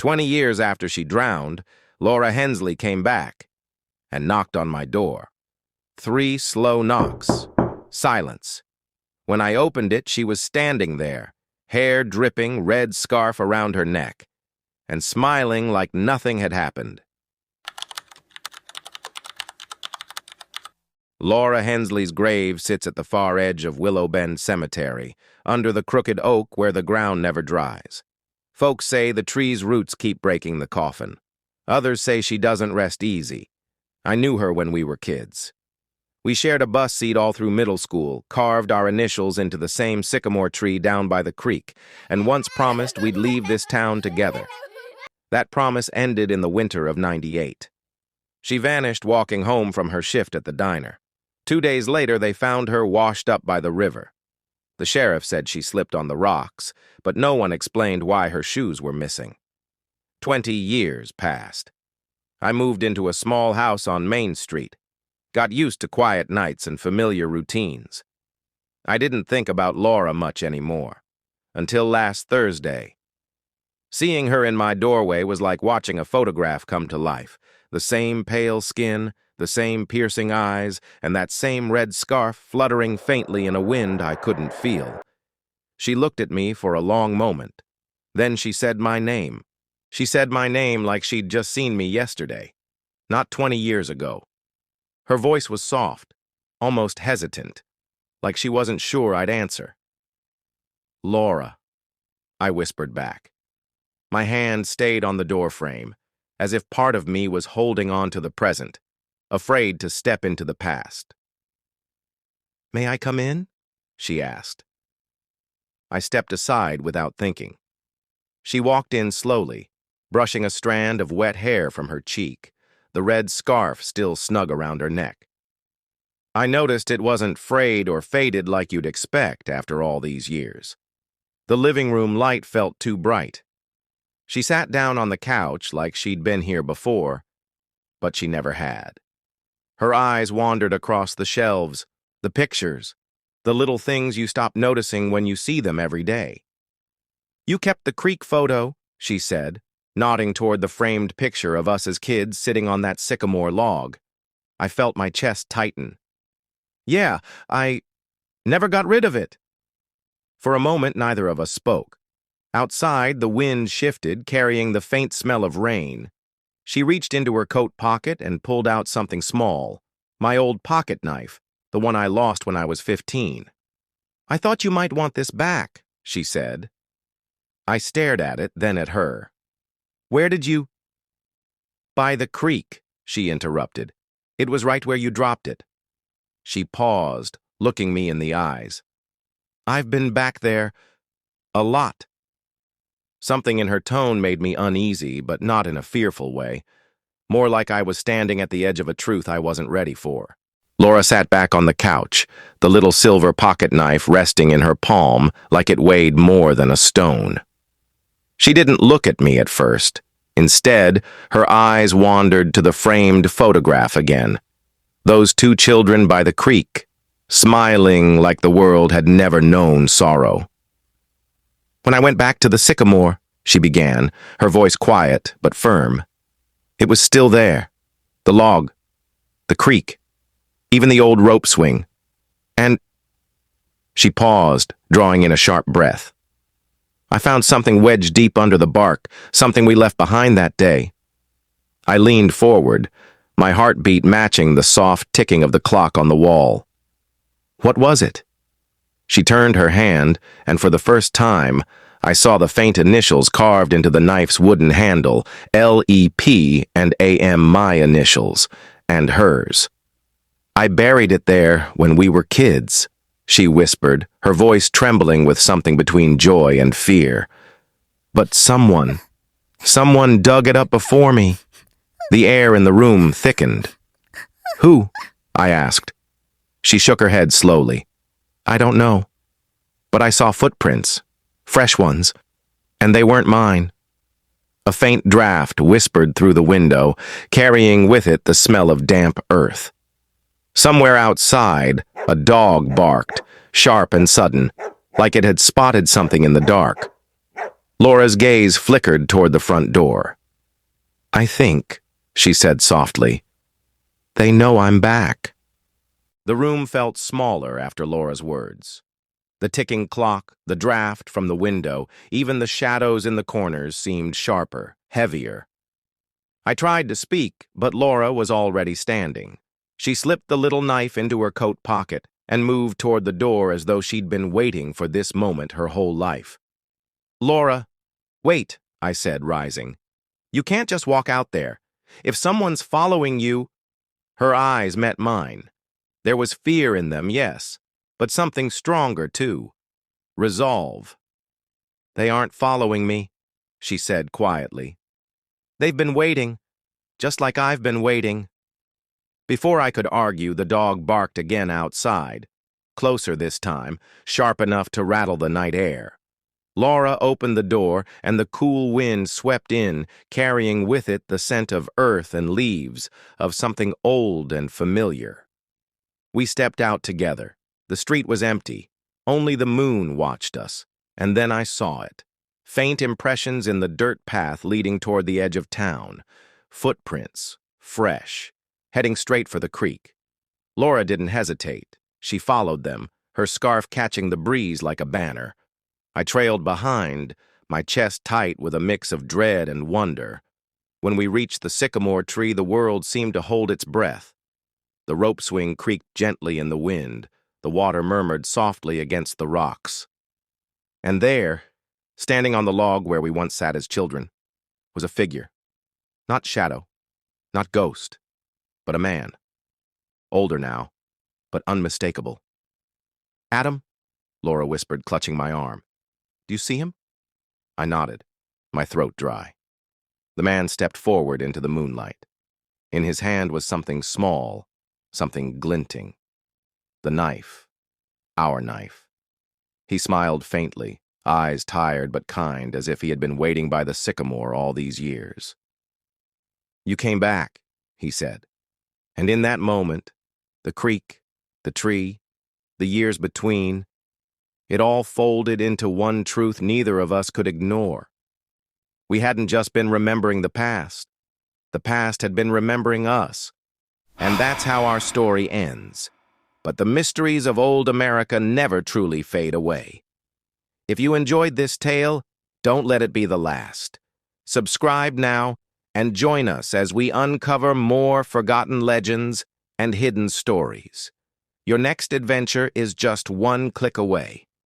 20 years after she drowned, Laura Hensley came back and knocked on my door. 3 slow knocks. Silence. When I opened it, she was standing there, hair dripping, red scarf around her neck, and smiling like nothing had happened. Laura Hensley's grave sits at the far edge of Willow Bend Cemetery, under the crooked oak where the ground never dries. Folks say the tree's roots keep breaking the coffin. Others say she doesn't rest easy. I knew her when we were kids. We shared a bus seat all through middle school, carved our initials into the same sycamore tree down by the creek, and once promised we'd leave this town together. That promise ended in the winter of '98. She vanished walking home from her shift at the diner. 2 days later, they found her washed up by the river. The sheriff said she slipped on the rocks, but no one explained why her shoes were missing. 20 years passed. I moved into a small house on Main Street. Got used to quiet nights and familiar routines. I didn't think about Laura much anymore, until last Thursday. Seeing her in my doorway was like watching a photograph come to life. The same pale skin, the same piercing eyes, and that same red scarf fluttering faintly in a wind I couldn't feel. She looked at me for a long moment. Then she said my name. She said my name like she'd just seen me yesterday, not 20 years ago. Her voice was soft, almost hesitant, like she wasn't sure I'd answer. "Laura," I whispered back. My hand stayed on the doorframe, as if part of me was holding on to the present, afraid to step into the past. "May I come in?" she asked. I stepped aside without thinking. She walked in slowly, brushing a strand of wet hair from her cheek, the red scarf still snug around her neck. I noticed it wasn't frayed or faded like you'd expect after all these years. The living room light felt too bright. She sat down on the couch like she'd been here before, but she never had. Her eyes wandered across the shelves, the pictures, the little things you stop noticing when you see them every day. "You kept the creek photo," she said, nodding toward the framed picture of us as kids sitting on that sycamore log. I felt my chest tighten. "Yeah, I never got rid of it." For a moment, neither of us spoke. Outside, the wind shifted, carrying the faint smell of rain. She reached into her coat pocket and pulled out something small, my old pocket knife, the one I lost when I was 15. "I thought you might want this back," she said. I stared at it, then at her. "Where did you—" "By the creek," she interrupted. "It was right where you dropped it." She paused, looking me in the eyes. "I've been back there a lot." Something in her tone made me uneasy, but not in a fearful way. More like I was standing at the edge of a truth I wasn't ready for. Laura sat back on the couch, the little silver pocket knife resting in her palm like it weighed more than a stone. She didn't look at me at first. Instead, her eyes wandered to the framed photograph again. Those 2 children by the creek, smiling like the world had never known sorrow. "When I went back to the sycamore," she began, her voice quiet but firm. "It was still there. The log, the creek, even the old rope swing. And—" She paused, drawing in a sharp breath. "I found something wedged deep under the bark, something we left behind that day." I leaned forward, my heartbeat matching the soft ticking of the clock on the wall. "What was it?" She turned her hand, and for the first time, I saw the faint initials carved into the knife's wooden handle, LEP and AM my initials, and hers. "I buried it there when we were kids," she whispered, her voice trembling with something between joy and fear. "But someone dug it up before me." The air in the room thickened. "Who?" I asked. She shook her head slowly. "I don't know. But I saw footprints, fresh ones, and they weren't mine." A faint draft whispered through the window, carrying with it the smell of damp earth. Somewhere outside, a dog barked, sharp and sudden, like it had spotted something in the dark. Laura's gaze flickered toward the front door. "I think," she said softly, "they know I'm back." The room felt smaller after Laura's words. The ticking clock, the draft from the window, even the shadows in the corners seemed sharper, heavier. I tried to speak, but Laura was already standing. She slipped the little knife into her coat pocket and moved toward the door as though she'd been waiting for this moment her whole life. "Laura, wait," I said, rising. "You can't just walk out there. If someone's following you—" Her eyes met mine. There was fear in them, yes, but something stronger, too. Resolve. "They aren't following me," she said quietly. "They've been waiting, just like I've been waiting." Before I could argue, the dog barked again outside, closer this time, sharp enough to rattle the night air. Laura opened the door, and the cool wind swept in, carrying with it the scent of earth and leaves, of something old and familiar. We stepped out together. The street was empty. Only the moon watched us, and then I saw it. Faint impressions in the dirt path leading toward the edge of town. Footprints, fresh, heading straight for the creek. Laura didn't hesitate. She followed them, her scarf catching the breeze like a banner. I trailed behind, my chest tight with a mix of dread and wonder. When we reached the sycamore tree, the world seemed to hold its breath. The rope swing creaked gently in the wind. The water murmured softly against the rocks. And there, standing on the log where we once sat as children, was a figure. Not shadow, not ghost, but a man. Older now, but unmistakable. "Adam," Laura whispered, clutching my arm. "Do you see him?" I nodded, my throat dry. The man stepped forward into the moonlight. In his hand was something small, something glinting. The knife. Our knife. He smiled faintly, eyes tired but kind, as if he had been waiting by the sycamore all these years. "You came back," he said. And in that moment, the creek, the tree, the years between, it all folded into one truth neither of us could ignore. We hadn't just been remembering the past had been remembering us. And that's how our story ends. But the mysteries of old America never truly fade away. If you enjoyed this tale, don't let it be the last. Subscribe now and join us as we uncover more forgotten legends and hidden stories. Your next adventure is just one click away.